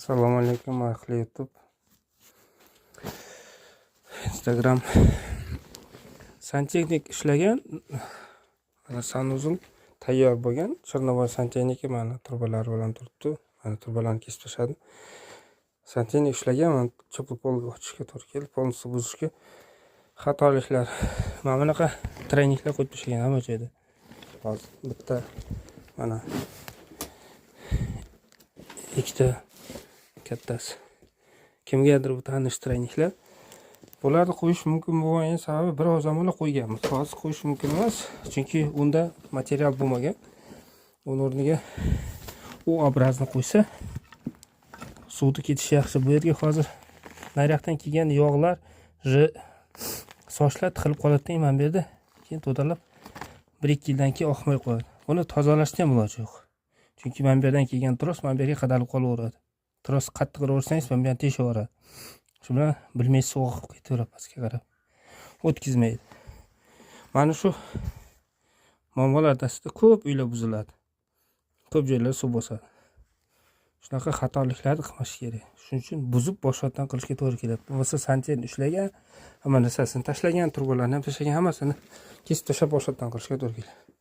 Assalomu alaykum, ahli YouTube, Instagram. Santexnik ishlagan, mana sanuzul tayyor bo'lgan. Chornovoy Santexniki mana turbalari bilan turibdi. Mana turbalarni kesib tashladim. Santexnik ishlagan, mana chopib polga ochishga to'g'ri keldi, polni buzishga xatoliklar. Mana bunaqa treninglar qo'yib tashlagan hamma joyda. Hozir bitta mana ikkita kattasi. Kimgadir bu tanish treninglar. Bularni qo'yish mumkin bo'lgan sababi biroz zamonlar qo'yganmiz. Hozir qo'yish mumkin emas, chunki unda material bo'lmagan. Uning o'rniga u obrazni qo'ysa, suvni ketishi yaxshi. Bu yerga hozir nariyoqdan kelgan yog'lar, sochlar tiqilib qoladi mana bu yerda. Keyin to'dalab 1-2 yildan keyin oqmay qo'yadi. Buni tozalashga ham iloji yo'q. Chunki mana bu yerdan kelgan tros mana bu yerga qadalib qolaveradi. Tros qattiq ursangiz mana bu yerdan teshaveradi. Shu bilan bilmaysiz oqib ketaveradi pastga qarab. O'tkazmaydi. Mana shu muammolar dasida ko'p uylar buziladi. Ko'p joylar suv bosadi. Shunaqa xatoliklarni qilmash kerak. Shuning uchun buzib boshqatdan qilishga to'g'ri keladi. Bo'lmasa santexnik ishlagan, hamma narsasini tashlagan, turbalarni ham tashlagan, hammasini kesib tashlab boshqatdan qilishga to'g'ri keladi.